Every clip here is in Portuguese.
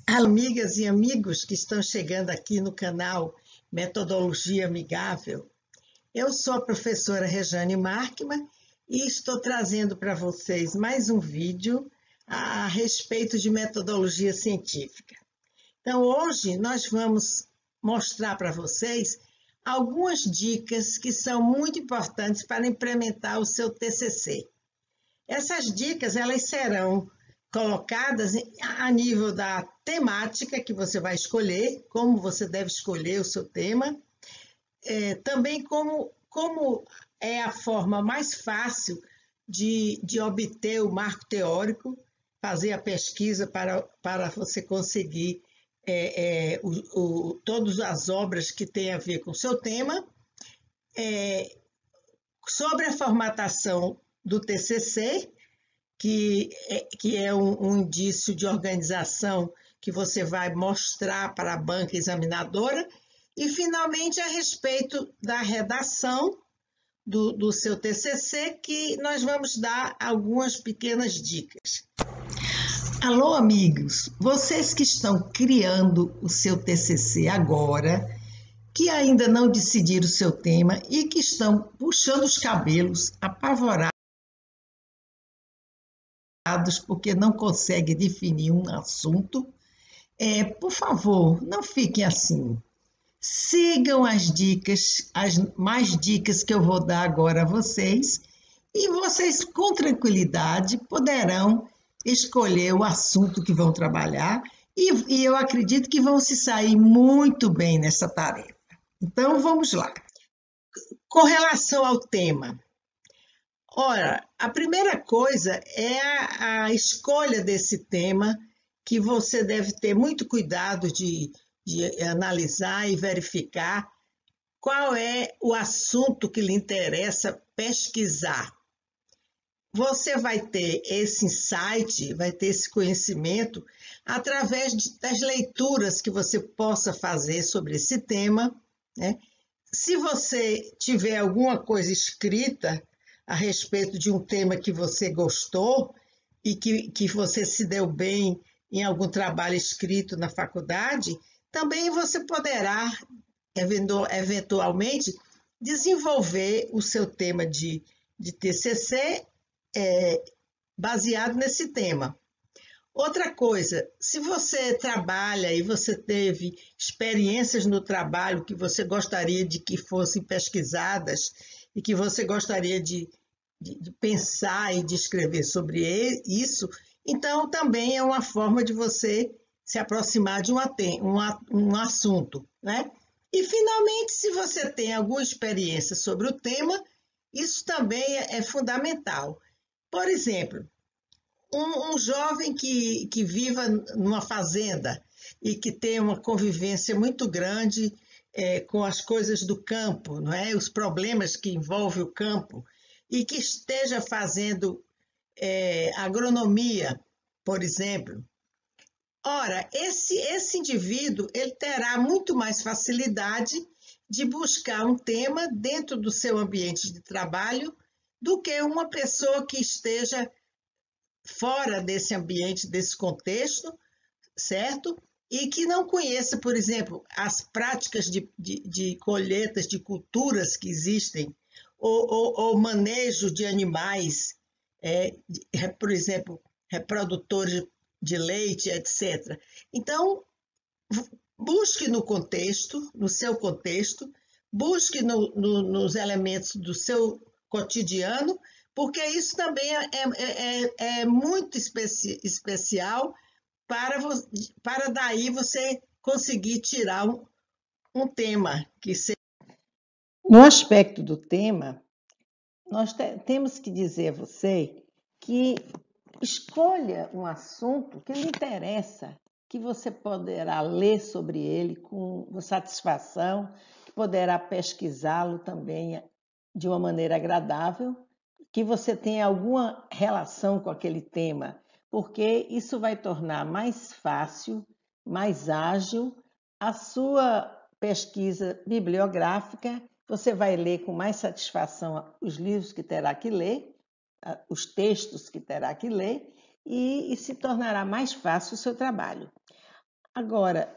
Amigas e amigos que estão chegando aqui no canal Metodologia Amigável, eu sou a professora Rejane Markmann e estou trazendo para vocês mais um vídeo a respeito de metodologia científica. Então, hoje nós vamos mostrar para vocês algumas dicas que são muito importantes para implementar o seu TCC. Essas dicas elas serão colocadas a nível da temática que você vai escolher, como você deve escolher o seu tema, também como é a forma mais fácil de obter o marco teórico, fazer a pesquisa para você conseguir todas as obras que têm a ver com o seu tema, sobre a formatação do TCC, que é um indício de organização que você vai mostrar para a banca examinadora, e, finalmente, a respeito da redação do seu TCC, que nós vamos dar algumas pequenas dicas. Alô, amigos! Vocês que estão criando o seu TCC agora, que ainda não decidiram o seu tema e que estão puxando os cabelos, apavorados, porque não consegue definir um assunto, por favor, não fiquem assim. Sigam as dicas, as mais dicas que eu vou dar agora a vocês, e vocês, com tranquilidade, poderão escolher o assunto que vão trabalhar, e eu acredito que vão se sair muito bem nessa tarefa. Então, vamos lá. Com relação ao tema, ora, a primeira coisa é a escolha desse tema, que você deve ter muito cuidado de analisar e verificar qual é o assunto que lhe interessa pesquisar. Você vai ter esse insight, vai ter esse conhecimento através das leituras que você possa fazer sobre esse tema, né? Se você tiver alguma coisa escrita a respeito de um tema que você gostou e que você se deu bem em algum trabalho escrito na faculdade, também você poderá, eventualmente, desenvolver o seu tema de TCC baseado nesse tema. Outra coisa, se você trabalha e você teve experiências no trabalho que você gostaria de que fossem pesquisadas e que você gostaria de pensar e de escrever sobre isso, então também é uma forma de você se aproximar de um assunto, né? E, finalmente, se você tem alguma experiência sobre o tema, isso também é fundamental. Por exemplo, um jovem que viva numa fazenda e que tenha uma convivência muito grande com as coisas do campo, não é? Os problemas que envolvem o campo, e que esteja fazendo agronomia, por exemplo. Ora, esse indivíduo ele terá muito mais facilidade de buscar um tema dentro do seu ambiente de trabalho do que uma pessoa que esteja fora desse ambiente, desse contexto, certo? E que não conheça, por exemplo, as práticas de colheitas de culturas que existem, ou manejo de animais, por exemplo, reprodutores de leite, etc. Então, busque no contexto, no seu contexto, busque nos elementos do seu cotidiano, porque isso também é muito especial para daí você conseguir tirar um tema que seja. No aspecto do tema, nós temos que dizer a você que escolha um assunto que lhe interessa, que você poderá ler sobre ele com satisfação, que poderá pesquisá-lo também de uma maneira agradável, que você tenha alguma relação com aquele tema, porque isso vai tornar mais fácil, mais ágil a sua pesquisa bibliográfica. Você vai ler com mais satisfação os livros que terá que ler, os textos que terá que ler, e se tornará mais fácil o seu trabalho. Agora,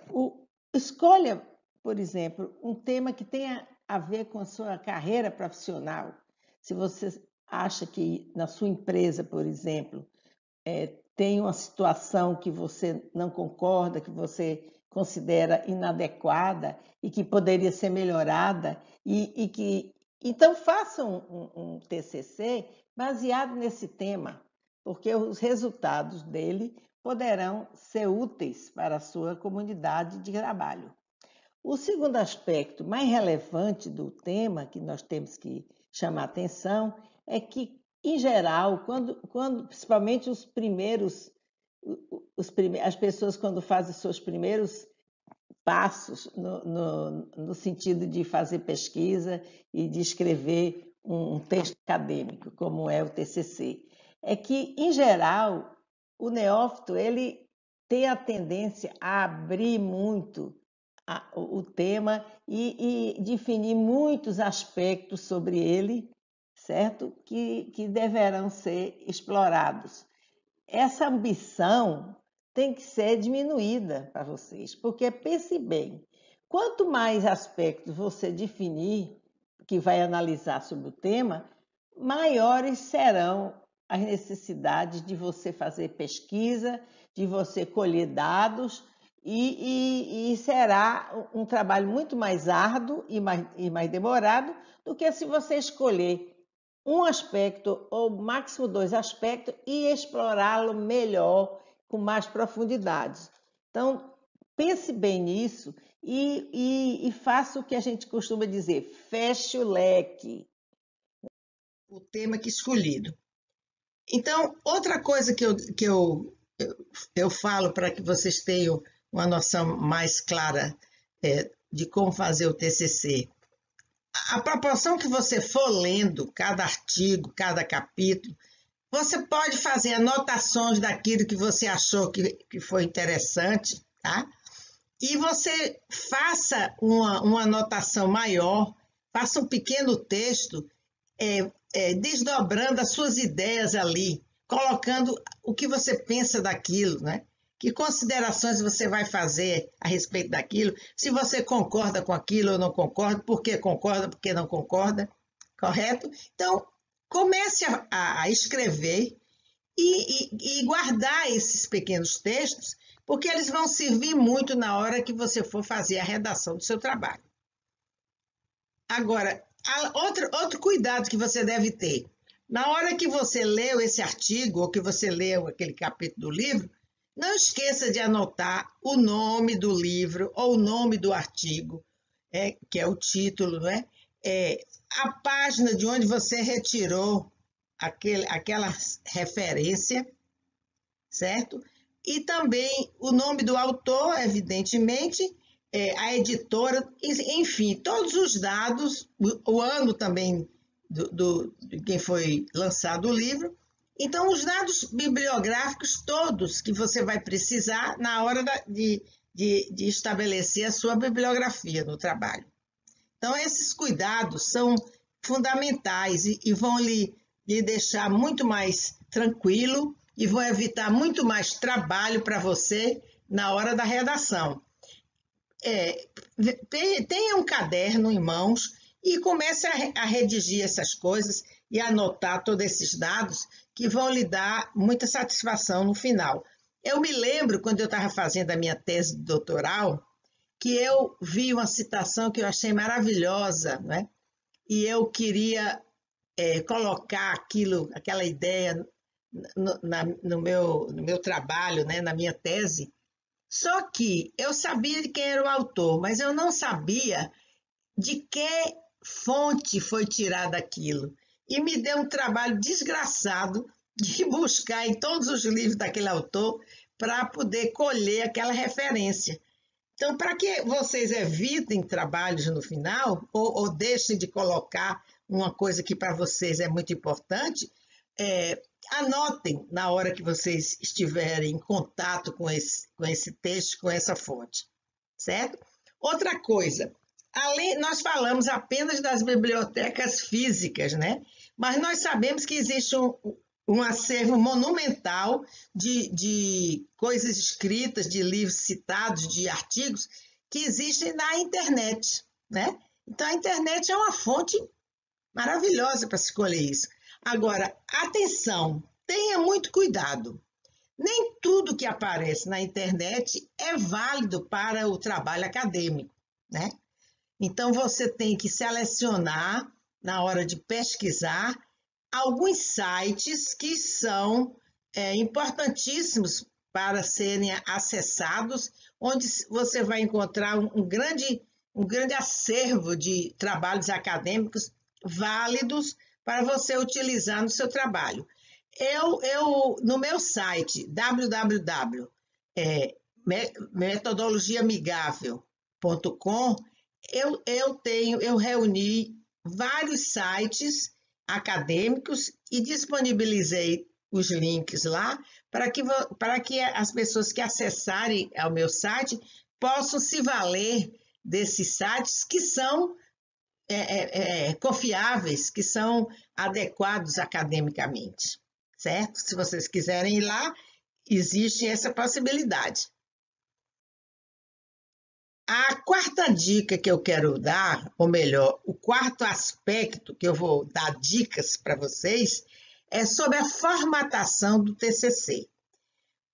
escolha, por exemplo, um tema que tenha a ver com a sua carreira profissional. Se você acha que na sua empresa, por exemplo, tem uma situação que você não concorda, que você considera inadequada e que poderia ser melhorada, então faça um TCC baseado nesse tema, porque os resultados dele poderão ser úteis para a sua comunidade de trabalho. O segundo aspecto mais relevante do tema que nós temos que chamar atenção é que, em geral, principalmente as pessoas quando fazem seus primeiros passos no sentido de fazer pesquisa e de escrever um texto acadêmico, como é o TCC, é que, em geral, o neófito ele tem a tendência a abrir muito o tema e definir muitos aspectos sobre ele, certo? Que deverão ser explorados. Essa ambição tem que ser diminuída para vocês, porque pense bem, quanto mais aspectos você definir, que vai analisar sobre o tema, maiores serão as necessidades de você fazer pesquisa, de você colher dados, e será um trabalho muito mais árduo e mais demorado do que se você escolher um aspecto ou máximo 2 aspectos e explorá-lo melhor, com mais profundidade. Então, pense bem nisso e faça o que a gente costuma dizer, feche o leque. O tema que escolhido. Então, outra coisa que eu falo para que vocês tenham uma noção mais clara de como fazer o TCC. A proporção que você for lendo cada artigo, cada capítulo, você pode fazer anotações daquilo que você achou que foi interessante, tá? E você faça uma anotação maior, faça um pequeno texto, desdobrando as suas ideias ali, colocando o que você pensa daquilo, né? Que considerações você vai fazer a respeito daquilo, se você concorda com aquilo ou não concorda, por que concorda, por que não concorda, correto? Então, comece a escrever e guardar esses pequenos textos, porque eles vão servir muito na hora que você for fazer a redação do seu trabalho. Agora, outro cuidado que você deve ter. Na hora que você leu esse artigo, ou que você leu aquele capítulo do livro, não esqueça de anotar o nome do livro ou o nome do artigo, que é o título, não é? A página de onde você retirou aquela referência, certo? E também o nome do autor, evidentemente, a editora, enfim, todos os dados, o ano também de quem foi lançado o livro. Então, os dados bibliográficos todos que você vai precisar na hora de estabelecer a sua bibliografia no trabalho. Então, esses cuidados são fundamentais e vão lhe deixar muito mais tranquilo e vão evitar muito mais trabalho para você na hora da redação. Tenha um caderno em mãos e comece a redigir essas coisas e anotar todos esses dados que vão lhe dar muita satisfação no final. Eu me lembro, quando eu estava fazendo a minha tese doutoral, que eu vi uma citação que eu achei maravilhosa, né? E eu queria colocar aquela ideia no meu trabalho, né? Na minha tese. Só que eu sabia de quem era o autor, mas eu não sabia de que fonte foi tirado aquilo. E me deu um trabalho desgraçado de buscar em todos os livros daquele autor para poder colher aquela referência. Então, para que vocês evitem trabalhos no final, ou deixem de colocar uma coisa que para vocês é muito importante, anotem na hora que vocês estiverem em contato com esse texto, com essa fonte, certo? Outra coisa, nós falamos apenas das bibliotecas físicas, né? Mas nós sabemos que existe um acervo monumental de coisas escritas, de livros citados, de artigos que existem na internet, né? Então, a internet é uma fonte maravilhosa para se escolher isso. Agora, atenção, tenha muito cuidado. Nem tudo que aparece na internet é válido para o trabalho acadêmico, né? Então, você tem que selecionar, na hora de pesquisar, alguns sites que são importantíssimos para serem acessados, onde você vai encontrar um grande acervo de trabalhos acadêmicos válidos para você utilizar no seu trabalho. No meu site, www.metodologiaamigável.com, eu reuni vários sites acadêmicos e disponibilizei os links lá para que as pessoas que acessarem ao meu site possam se valer desses sites que são confiáveis, que são adequados academicamente, certo? Se vocês quiserem ir lá, existe essa possibilidade. A quarta dica que eu quero dar, ou melhor, o quarto aspecto que eu vou dar dicas para vocês, é sobre a formatação do TCC.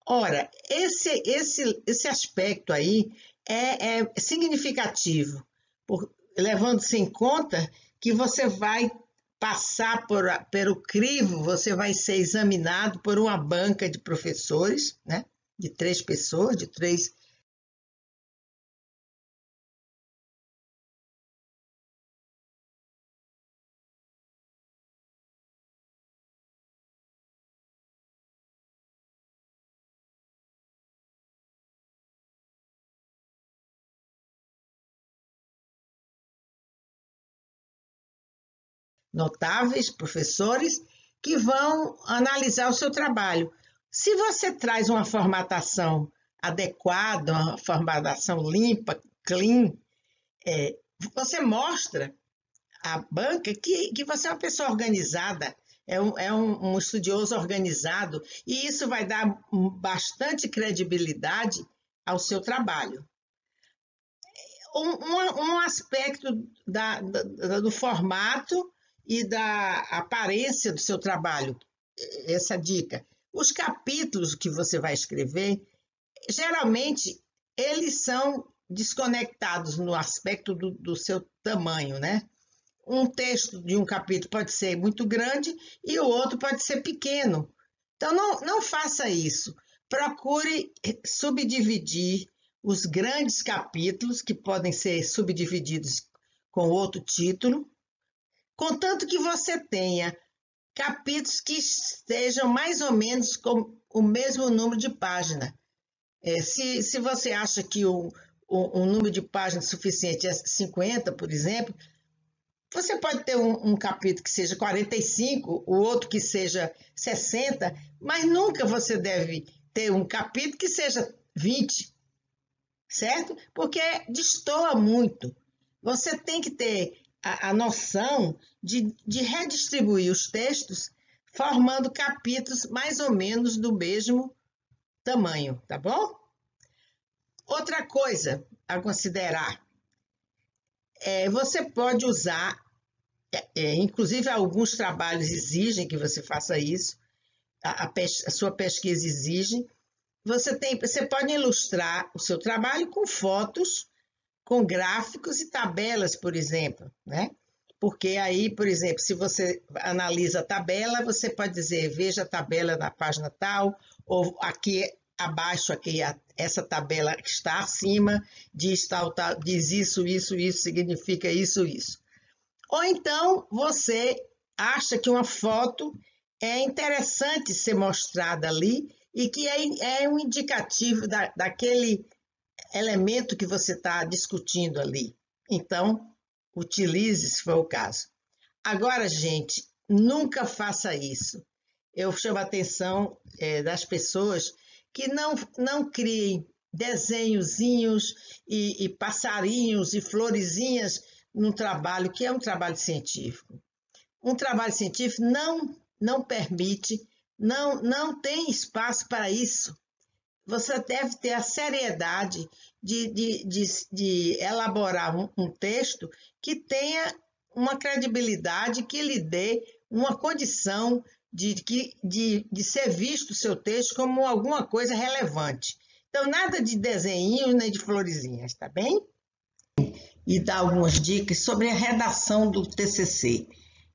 Ora, esse aspecto aí é significativo, levando-se em conta que você vai passar pelo crivo, você vai ser examinado por uma banca de professores, né? De 3 pessoas, de 3 notáveis, professores, que vão analisar o seu trabalho. Se você traz uma formatação adequada, uma formatação limpa, clean, você mostra à banca que você é uma pessoa organizada, é um estudioso organizado, e isso vai dar bastante credibilidade ao seu trabalho. Um aspecto do formato e da aparência do seu trabalho, essa dica. Os capítulos que você vai escrever, geralmente, eles são desconectados no aspecto do seu tamanho, né? Um texto de um capítulo pode ser muito grande e o outro pode ser pequeno. Então, não faça isso. Procure subdividir os grandes capítulos, que podem ser subdivididos com outro título, contanto que você tenha capítulos que estejam mais ou menos com o mesmo número de página. Se você acha que o número de páginas suficiente é 50, por exemplo, você pode ter um capítulo que seja 45, o outro que seja 60, mas nunca você deve ter um capítulo que seja 20, certo? Porque destoa muito. Você tem que ter a noção de redistribuir os textos formando capítulos mais ou menos do mesmo tamanho, tá bom? Outra coisa a considerar, você pode usar, inclusive alguns trabalhos exigem que você faça isso, a sua pesquisa exige, você pode ilustrar o seu trabalho com fotos, com gráficos e tabelas, por exemplo, né? Porque aí, por exemplo, se você analisa a tabela, você pode dizer, veja a tabela na página tal, ou aqui abaixo, essa tabela que está acima, diz tal, diz isso, significa isso. Ou então, você acha que uma foto é interessante ser mostrada ali e que é um indicativo daquele elemento que você está discutindo ali. Então, utilize, se for o caso. Agora, gente, nunca faça isso. Eu chamo a atenção das pessoas que não criem desenhozinhos e passarinhos e florezinhas num trabalho que é um trabalho científico. Um trabalho científico não permite não tem espaço para isso. Você deve ter a seriedade de elaborar um texto que tenha uma credibilidade, que lhe dê uma condição de ser visto o seu texto como alguma coisa relevante. Então, nada de desenhinhos nem de florezinhas, tá bem? E dar algumas dicas sobre a redação do TCC.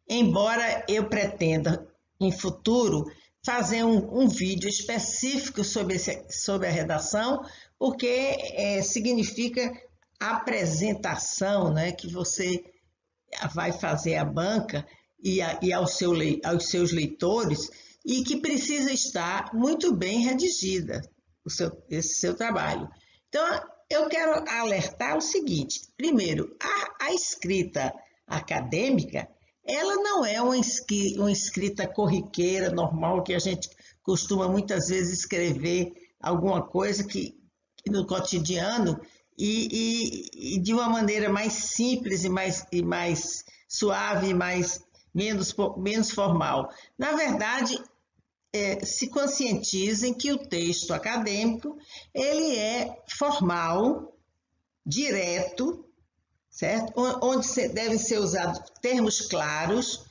Embora eu pretenda, em futuro, fazer um vídeo específico sobre a redação, porque significa apresentação, né, que você vai fazer à banca e aos seus leitores, e que precisa estar muito bem redigida, esse seu trabalho. Então, eu quero alertar o seguinte: primeiro, a escrita acadêmica, ela não é uma escrita corriqueira, normal, que a gente costuma muitas vezes escrever alguma coisa que no cotidiano e de uma maneira mais simples e mais suave, menos formal. Na verdade, se conscientizem que o texto acadêmico ele é formal, direto, certo? Onde devem ser usados termos claros,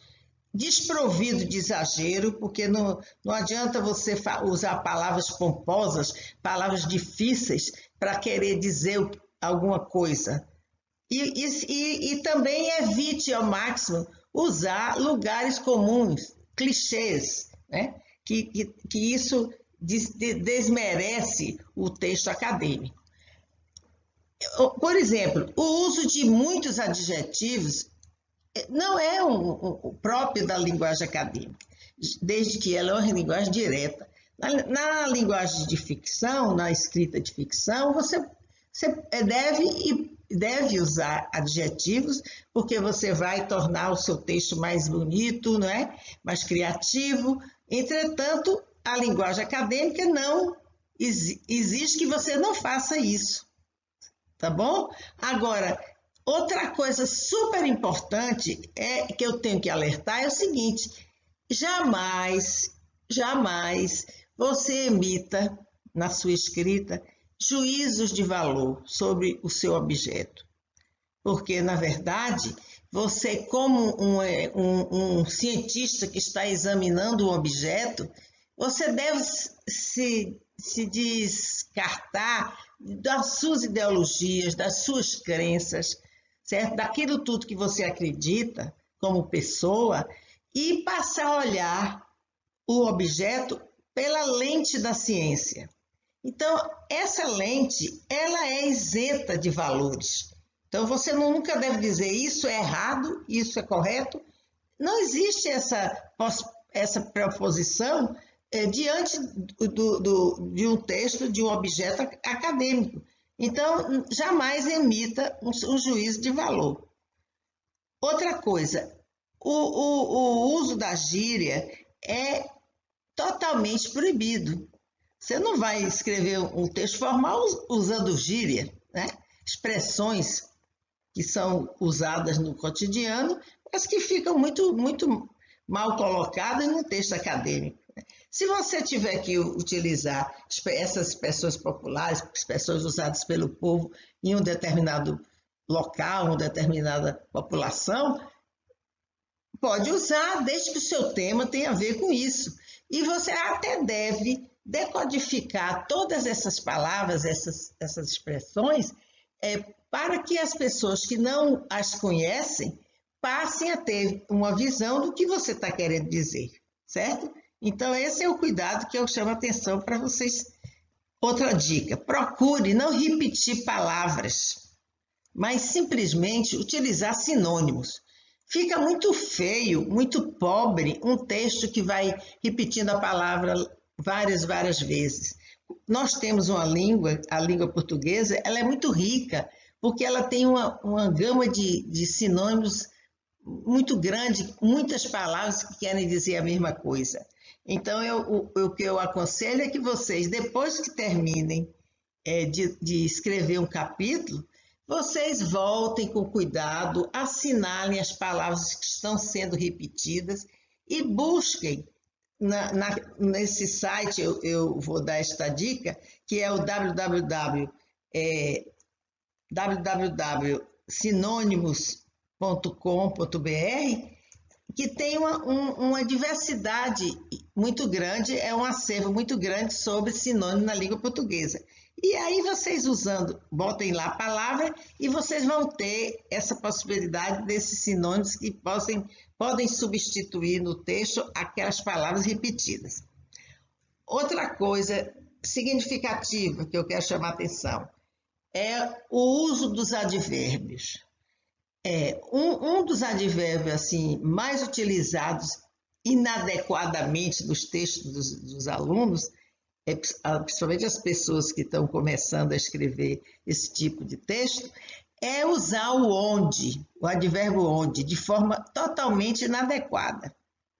desprovido de exagero, porque não adianta você usar palavras pomposas, palavras difíceis para querer dizer alguma coisa. E também evite ao máximo usar lugares comuns, clichês, né? Que isso desmerece o texto acadêmico. Por exemplo, o uso de muitos adjetivos não é o próprio da linguagem acadêmica, desde que ela é uma linguagem direta. Na linguagem de ficção, na escrita de ficção, você deve usar adjetivos, porque você vai tornar o seu texto mais bonito, não é? Mais criativo. Entretanto, a linguagem acadêmica não exige que você não faça isso, tá bom? Agora, outra coisa super importante que eu tenho que alertar é o seguinte: jamais você emita na sua escrita juízos de valor sobre o seu objeto. Porque, na verdade, você, como um cientista que está examinando um objeto, você deve se descartar das suas ideologias, das suas crenças, certo? Daquilo tudo que você acredita como pessoa, e passar a olhar o objeto pela lente da ciência. Então, essa lente, ela é isenta de valores. Então, você nunca deve dizer isso é errado, isso é correto. Não existe essa proposição diante de um texto, de um objeto acadêmico. Então, jamais emita um juízo de valor. Outra coisa, o uso da gíria é totalmente proibido. Você não vai escrever um texto formal usando gíria, né? Expressões que são usadas no cotidiano, mas que ficam muito mal colocadas no texto acadêmico. Se você tiver que utilizar essas expressões populares, expressões usadas pelo povo em um determinado local, uma determinada população, pode usar, desde que o seu tema tenha a ver com isso. E você até deve decodificar todas essas palavras, essas expressões, para que as pessoas que não as conhecem passem a ter uma visão do que você está querendo dizer, certo? Então, esse é o cuidado que eu chamo a atenção para vocês. Outra dica: procure não repetir palavras, mas simplesmente utilizar sinônimos. Fica muito feio, muito pobre um texto que vai repetindo a palavra várias vezes. Nós temos uma língua, a língua portuguesa, ela é muito rica, porque ela tem uma gama de sinônimos muito grande, muitas palavras que querem dizer a mesma coisa. Então, o que eu aconselho é que vocês, depois que terminem de escrever um capítulo, vocês voltem com cuidado, assinalem as palavras que estão sendo repetidas e busquem nesse site eu vou dar esta dica, que é o www.sinônimos.com.br, que tem uma diversidade muito grande, é um acervo muito grande sobre sinônimo na língua portuguesa. E aí vocês usando, botem lá a palavra e vocês vão ter essa possibilidade desses sinônimos que podem substituir no texto aquelas palavras repetidas. Outra coisa significativa que eu quero chamar a atenção é o uso dos advérbios. Um dos advérbios assim, mais utilizados inadequadamente nos textos dos alunos, principalmente as pessoas que estão começando a escrever esse tipo de texto, é usar o onde, o advérbio onde, de forma totalmente inadequada,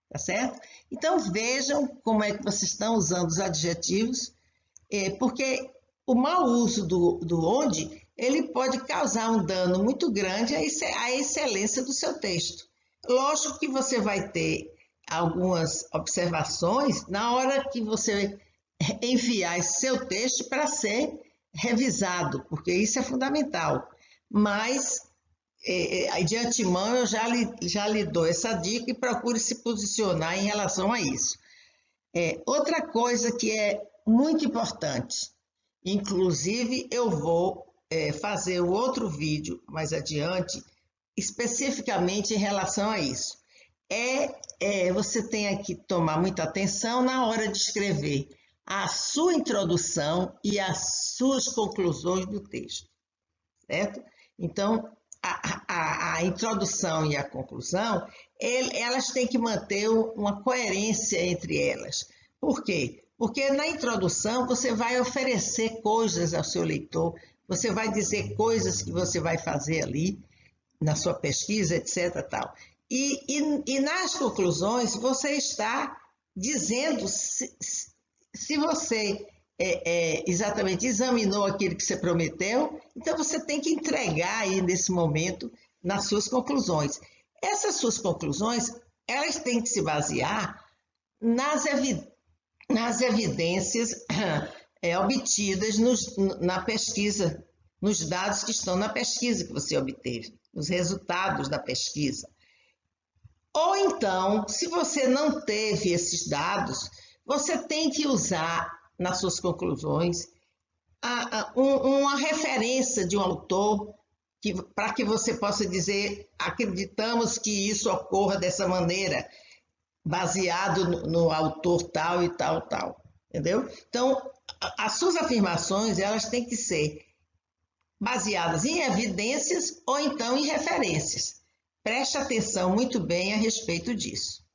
tá certo? Então vejam como é que vocês estão usando os adjetivos, porque o mau uso do onde, ele pode causar um dano muito grande à excelência do seu texto. Lógico que você vai ter algumas observações na hora que você enviar esse seu texto para ser revisado, porque isso é fundamental. Mas, de antemão, eu já lhe dou essa dica e procure se posicionar em relação a isso. Outra coisa que é muito importante, inclusive eu vou fazer outro vídeo mais adiante, especificamente em relação a isso. Você tem que tomar muita atenção na hora de escrever a sua introdução e as suas conclusões do texto, certo? Então, a introdução e a conclusão, elas têm que manter uma coerência entre elas. Por quê? Porque na introdução você vai oferecer coisas ao seu leitor, você vai dizer coisas que você vai fazer ali na sua pesquisa, etc. Tal. E nas conclusões você está dizendo se você exatamente examinou aquilo que você prometeu, então você tem que entregar aí nesse momento nas suas conclusões. Essas suas conclusões, elas têm que se basear nas evidências obtidas na pesquisa, nos dados que estão na pesquisa que você obteve, nos resultados da pesquisa. Ou então, se você não teve esses dados, você tem que usar nas suas conclusões uma referência de um autor para que você possa dizer, acreditamos que isso ocorra dessa maneira, baseado no autor tal e tal, tal, entendeu? Então, as suas afirmações, elas têm que ser baseadas em evidências ou então em referências. Preste atenção muito bem a respeito disso.